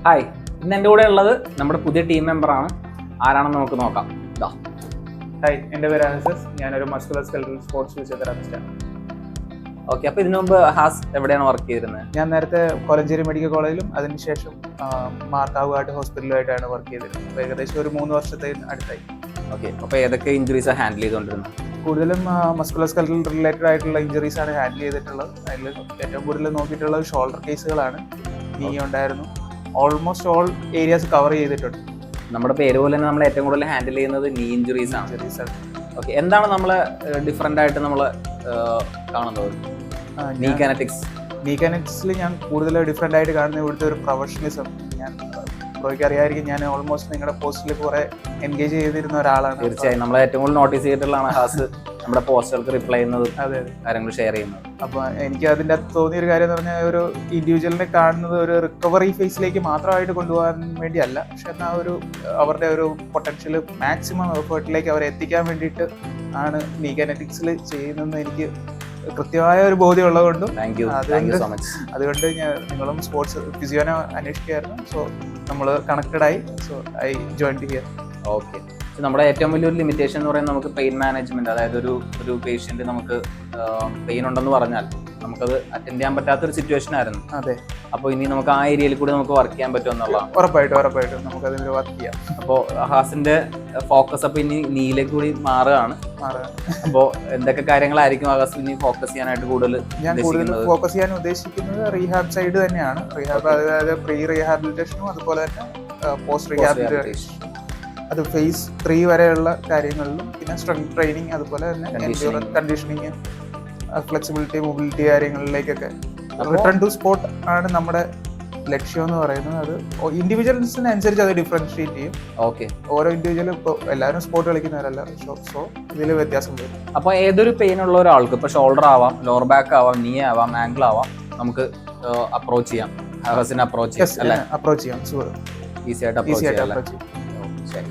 Hi, ഇന്ന് എൻ്റെ കൂടെ ഉള്ളത് നമ്മുടെ പുതിയ ടീം മെമ്പറാണ്. ആരാണെന്ന് നമുക്ക് നോക്കാം. ഇതാ. ഹായ്, എൻ്റെ പേര് അനസസ്. ഞാനൊരു മസ്കുലോസ്കെലറ്റൽ സ്പോർട്സ് ഫിസിയോതെറാപ്പിസ്റ്റാണ്. ഓക്കെ, അപ്പോൾ ഇതിനു മുമ്പ് ഹാസ് എവിടെയാണ് വർക്ക് ചെയ്തിരുന്നത്? ഞാൻ നേരത്തെ കോലഞ്ചേരി മെഡിക്കൽ കോളേജിലും അതിനുശേഷം മാർത്താവുകാട്ട് ഹോസ്പിറ്റലുമായിട്ടാണ് വർക്ക് ചെയ്തിരുന്നത്. അപ്പോൾ ഏകദേശം ഒരു 3 വർഷത്തെ അടുത്തായി. ഓക്കെ, അപ്പോൾ ഏതൊക്കെ ഇഞ്ചുറീസാണ് ഹാൻഡിൽ ചെയ്തുകൊണ്ടിരുന്നത്? കൂടുതലും മസ്കുലോസ്കെലറ്റൽ റിലേറ്റഡ് ആയിട്ടുള്ള ഇഞ്ചുറീസാണ് ഹാൻഡിൽ ചെയ്തിട്ടുള്ളത്. അതിൽ ഏറ്റവും കൂടുതൽ നോക്കിയിട്ടുള്ളത് ഷോൾഡർ കേസുകളാണ്. നീ ഉണ്ടായിരുന്നു. ഓൾമോസ്റ്റ് ഓൾ ഏരിയാസ് കവർ ചെയ്തിട്ടുണ്ട്. നമ്മുടെ പേര് പോലെ തന്നെ നമ്മൾ ഏറ്റവും കൂടുതൽ ഹാൻഡിൽ ചെയ്യുന്നത് നീ ഇഞ്ചുറീസ് ആണ്. ഓക്കെ, എന്താണ് നമ്മൾ ഡിഫറെൻ്റ് ആയിട്ട് നമ്മൾ കാണുന്നത്? നീ കനറ്റിക്സിൽ ഞാൻ കൂടുതൽ ഡിഫറെൻ്റ് ആയിട്ട് കാണുന്ന ഇവിടുത്തെ ഒരു പ്രൊഫഷണലിസം. ഞാൻ പ്രോയ്ക്ക് അറിയാമായിരിക്കും, ഞാൻ ഓൾമോസ്റ്റ് നിങ്ങളുടെ പോസ്റ്റിൽ കുറെ എൻഗേജ് ചെയ്തിരുന്ന ഒരാളാണ്. തീർച്ചയായും നമ്മൾ ഏറ്റവും കൂടുതൽ നോട്ടീസ് ചെയ്തിട്ടുള്ളതാണ് ഹാസ് നമ്മുടെ പോസ്റ്റുകൾക്ക് റിപ്ലൈ ചെയ്യുന്നത്, അതെ കാര്യങ്ങൾ ഷെയർ ചെയ്യുന്നത്. അപ്പോൾ എനിക്ക് അതിൻ്റെ അകത്ത് തോന്നിയൊരു കാര്യം എന്ന് പറഞ്ഞാൽ, ഒരു ഇൻഡിവിജ്വലിനെ കാണുന്നത് ഒരു റിക്കവറി ഫേസിലേക്ക് മാത്രമായിട്ട് കൊണ്ടുപോകാൻ വേണ്ടിയല്ല, പക്ഷെ എന്നാൽ അവരുടെ ഒരു പൊട്ടൻഷ്യൽ മാക്സിമം എഫേർട്ടിലേക്ക് അവരെ എത്തിക്കാൻ വേണ്ടിയിട്ട് ആണ് നീ കനറ്റിക്സിൽ ചെയ്യുന്നതെന്ന് എനിക്ക് കൃത്യമായ ഒരു ബോധ്യം ഉള്ളതുകൊണ്ടും അതുകൊണ്ട് നിങ്ങളും സ്പോർട്സ് ഫിസിയോനെ അന്വേഷിക്കുകയായിരുന്നു. സോ നമ്മൾ കണക്റ്റഡ് ആയി. So I join here. Okay, നമ്മുടെ ഏറ്റവും വലിയൊരു ലിമിറ്റേഷൻ എന്ന് പറയുന്നത് നമുക്ക് പെയിൻ മാനേജ്മെന്റ്. അതായത് ഒരു പേഷ്യന്റ് നമുക്ക് പെയിൻ ഉണ്ടെന്ന് പറഞ്ഞാൽ നമുക്കത് അറ്റൻഡ് ചെയ്യാൻ പറ്റാത്തൊരു സിറ്റുവേഷൻ ആയിരുന്നു. അതെ. അപ്പോൾ ഇനി നമുക്ക് ആ ഏരിയയിൽ കൂടി നമുക്ക് വർക്ക് ചെയ്യാൻ പറ്റും എന്നുള്ളതാണ്. ഉറപ്പായിട്ടും നമുക്ക് അതിൽ വർക്ക് ചെയ്യാം. അപ്പോൾ ഹാസിന്റെ ഫോക്കസ് അപ്പോൾ ഇനി നീയിലേക്ക് കൂടി മാറുകയാണ്. അപ്പോൾ എന്തൊക്കെ കാര്യങ്ങളായിരിക്കും ഹാസ് ഇനി ഫോക്കസ് ചെയ്യാനായിട്ട് ഞാൻ കൂടുതൽ ഫോക്കസ് ചെയ്യാൻ ഉദ്ദേശിക്കുന്നത് റീഹാബ് സൈഡ് തന്നെയാണ്. റീഹാബ്, അതായത് പ്രീ റീഹാബിലിറ്റേഷനും അതുപോലെ തന്നെ പോസ്റ്റ് റീഹാബിലിറ്റേഷൻ, അത് ഫേസ് 3 വരെയുള്ള കാര്യങ്ങളിലും, പിന്നെ സ്ട്രെങ്ത് ട്രെയിനിങ്, അതുപോലെ തന്നെ കണ്ടീഷനിങ്, ഫ്ലെക്സിബിലിറ്റി, മൊബിലിറ്റി കാര്യങ്ങളിലേക്കൊക്കെ റിട്ടേൺ ടു സ്പോർട്ട് ആണ് നമ്മുടെ ലക്ഷ്യം എന്ന് പറയുന്നത്. അത് ഇൻഡിവിജ്വൽസിനനുസരിച്ച് അത് ഡിഫറൻഷിയേറ്റ് ചെയ്യും. ഓക്കെ, ഓരോ ഇൻഡിവിജ്വലും ഇപ്പോൾ എല്ലാവരും സ്പോർട്ട് കളിക്കുന്നവരല്ല. സോ ഇതിൽ വ്യത്യാസം വരും. അപ്പോൾ ഏതൊരു പെയിൻ ഉള്ള ഒരാൾക്ക്, ഇപ്പോൾ ഷോൾഡർ ആവാം, ലോവർ ബാക്ക് ആവാം, നീ ആവാം, ആംഗിൾ ആവാം, നമുക്ക് അപ്രോച്ച് ചെയ്യാം. ഹാസിനെ അപ്രോച്ച് ചെയ്യാം. അപ്രോച്ച് ചെയ്യാം. ഈസി ആയിട്ട് അപ്രോച്ച് ചെയ്യാം. ശരി.